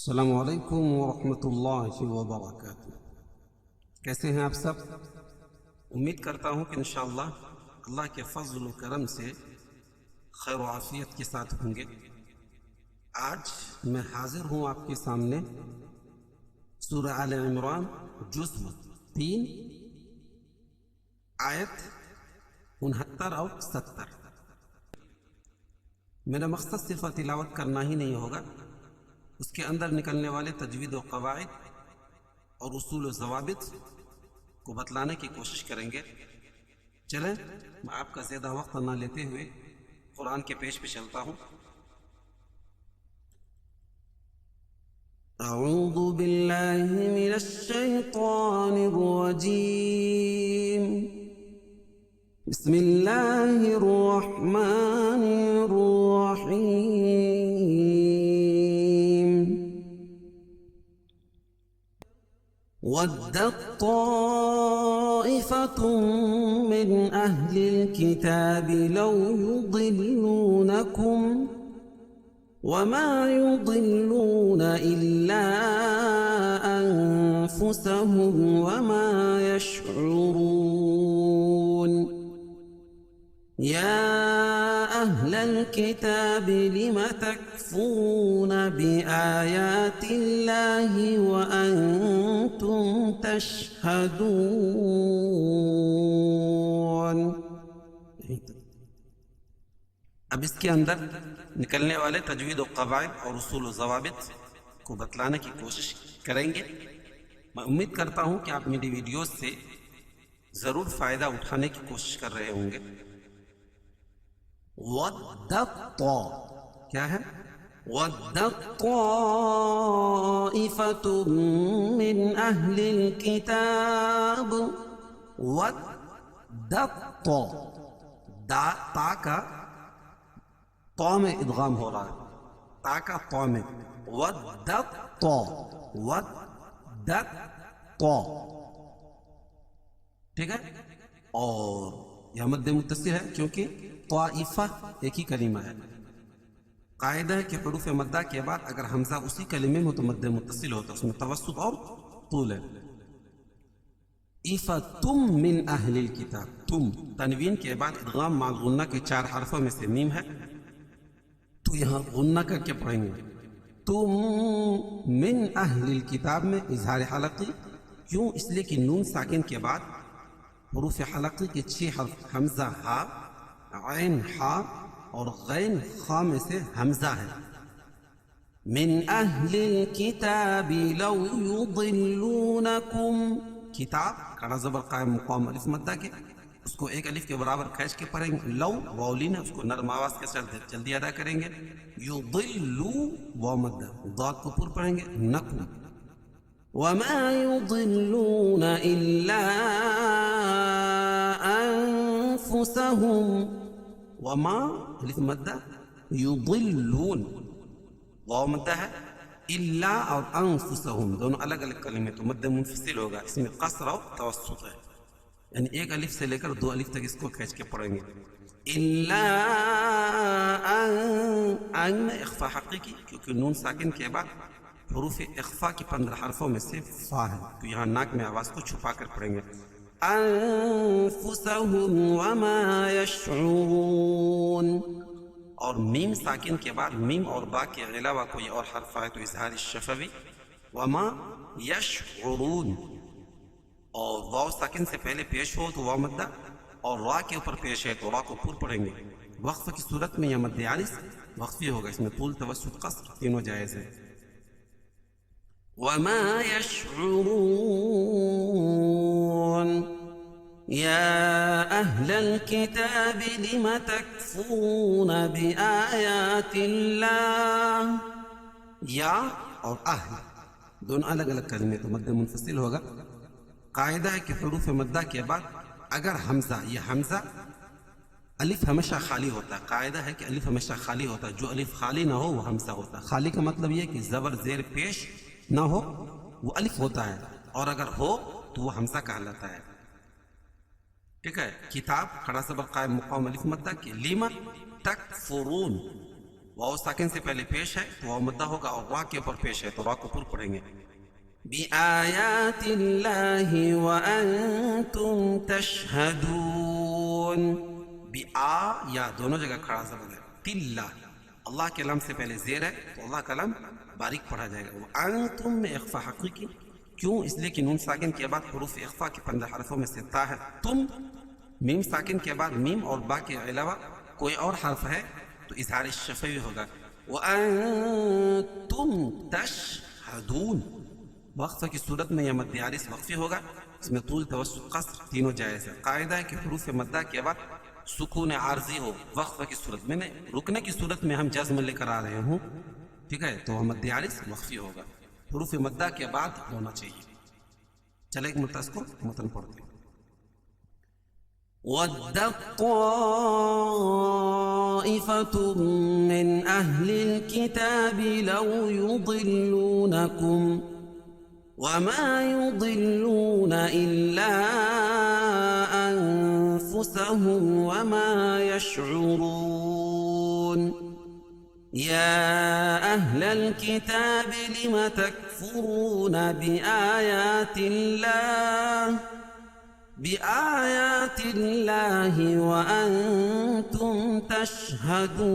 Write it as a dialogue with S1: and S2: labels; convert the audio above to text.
S1: السلام علیکم ورحمۃ اللہ وبرکاتہ۔ کیسے ہیں آپ سب؟ امید کرتا ہوں کہ انشاءاللہ اللہ کے فضل و کرم سے خیر و عافیت کے ساتھ ہوں گے۔ آج میں حاضر ہوں آپ کے سامنے سورہ آل عمران جزء 3 آیت 69 اور 70۔ میرا مقصد صرف تلاوت کرنا ہی نہیں ہوگا، اس کے اندر نکلنے والے تجوید و قواعد اور اصول و ضوابط کو بتلانے کی کوشش کریں گے۔ چلیں میں آپ کا زیادہ وقت نہ لیتے ہوئے قرآن کے پیش پہ چلتا ہوں۔ اعوذ باللہ من الشیطان الرجیم، بسم اللہ الرحمن الرحیم۔ وَدَّت طَّائِفَةٌ مِّنْ أَهْلِ الْكِتَابِ لَوْ يُضِلُّونَكُمْ وَمَا يُضِلُّونَ إِلَّا أَنفُسَهُمْ وَمَا يَشْعُرُونَ۔ يَا أَهْلَ الْكِتَابِ لِمَ تَكْفُرُونَ بِآيَاتِ اللَّهِ وَأَنْتُمْ تَشْهَدُونَ۔ اب اس کے اندر نکلنے والے تجوید و قواعد اور اصول و ضوابط کو بتلانے کی کوشش کریں گے۔ میں امید کرتا ہوں کہ آپ میری ویڈیوز سے ضرور فائدہ اٹھانے کی کوشش کر رہے ہوں گے۔ وَدَّت کیا ہے؟ وَدَّت طَّائِفَةٌ مِّنْ أَهْلِ الْكِتَابِ۔ وَدَّت تا کا طا میں ادغام ہو رہا ہے، تا کا طا میں۔ وَدَّت وَدَّت ٹھیک ہے، اور یہ مد متصل ہے کیونکہ طائفہ ایک ہی کلمہ ہے۔ قاعدہ ہے کہ حروف مدہ کے بعد اگر حمزہ اسی کلمے میں تو مد متصل ہوتا ہے، اس میں توسط اور طول ہے۔ طَائِفَةٌ مِّنْ أَهْلِ الْكِتَابِ، تم تنوین کے بعد ادغام مع غنہ کے 4 حرفوں میں سے میم ہے، تو یہاں غنہ کر کے پڑھیں گے۔ تم من اہل الکتاب میں اظہار حلقی، کیوں؟ اس لیے کہ نون ساکن کے بعد حروف حلقی کے 6 حرف حمزہ ہا، عین ہا اور غین خا میں سے حمزہ ہے۔ من اہل الکتاب لو یضلونکم، کتاب کڑا زبر قائم مقام الف مدہ کے، اس کو ایک الف کے برابر کھینچ کے پڑھیں گے۔ لو واولین ہے، اس کو نرم آواز کے ساتھ جلدی ادا کریں گے۔ یضلو واو مدہ، ضاد کو پر پڑھیں گے نکم۔ وما يضلون إلا أنفسهم، وما الف مدہ يضلون واو مدہ ہے، الا اور انفسهم دونوں الگ الگ کلمے، تو مد منفصل ہوگا، اس میں قصر اور توسط ہے، یعنی ایک الف سے لے کر 2 الف تک اس کو کھینچ کے پڑھیں گے۔ الا ان میں اخفا حقیقی، کیونکہ نون ساکن کے بعد حروف اخفا کی 15 حرفوں میں سے فا ہے، تو یہاں ناک میں آواز کو چھپا کر پڑھیں گے۔ انفسهم وما يشعرون، اور میم ساکن کے بعد میم اور با کے علاوہ کوئی اور حرف آئے تو اظہار شفوی۔ وما یشعرون، اور واو ساکن سے پہلے پیش ہو تو واو مدہ، اور را کے اوپر پیش ہے تو را کو پر پڑھیں گے۔ وقف کی صورت میں یہ مد عارض وقفی ہوگا، اس میں طول توسط قصر تینوں جائز ہے۔ وما يشعرون يا أهل الكتاب لم تكفرون بآيات الله۔ یا اور اہل دونوں الگ الگ کلمے، تو مد منفصل ہوگا۔ قاعدہ ہے کہ حروف مدہ کے بعد اگر حمزہ، یہ حمزہ الف ہمیشہ خالی ہوتا ہے، قاعدہ ہے کہ الف ہمیشہ خالی ہوتا ہے، جو الف خالی نہ ہو وہ حمزہ ہوتا ہے۔ خالی کا مطلب یہ کہ زبر زیر پیش نہ ہو وہ الف ہوتا ہے، اور اگر ہو تو وہ حمزہ کہلاتا ہے۔ ٹھیک ہے، کتاب کھڑا زبر قائم مقام الف مدہ کے، لما تکفرون واو ساکن سے پہلے پیش ہے تو واو مدہ ہوگا، اور وا کے اوپر پیش ہے تو وا کو پر پڑھیں گے. بِآيَاتِ اللَّهِ وَأَنْتُمْ تَشْهَدُونَ. بِآ یا دونوں جگہ کھڑا زبر ہے. تِلَّا اللہ کے لام سے پہلے زیر ہے تو اللہ کا لام باریک پڑھا جائے گا. وَأَنْتُمْ میں اخفا حقیقی، کیوں؟ اس لیے کہ نون ساکن کے بعد حروف اخفا کے 15 حرفوں میں سے تا ہے. تم میم ساکن کے بعد میم اور با کے علاوہ کوئی اور حرف ہے تو اظہار شفوی ہوگا. وَأَنْتُمْ تَشْهَدُونَ. وقف کی صورت میں یہ مد عارض وقفی ہوگا، اس میں طول توسط قصر تینوں جائز ہے. قاعدہ ہے کہ حروف مدہ کے بعد سکون عارضی ہو وقف کی صورت میں، رکنے کی صورت میں ہم جزم لے کر آ رہے ہوں، ٹھیک ہے، تو مد عارض وقفی ہوگا، حروف مدہ کے بعد ہونا چاہیے. چلے ایک مرتبہ اس کو متن پڑھتے ہیں. وَدَّت طَّائِفَةٌ مِّنْ أَهْلِ الْكِتَابِ لَوْ يُضِلُّونَكُمْ وَمَا يُضِلُّونَ إِلَّا أَنفُسَهُمْ وَمَا يَشْعُرُونَ. يَا أَهْلَ الْكِتَابِ لِمَ تَكْفُرُونَ بِآيَاتِ اللَّهِ وَأَنْتُمْ تَشْهَدُونَ.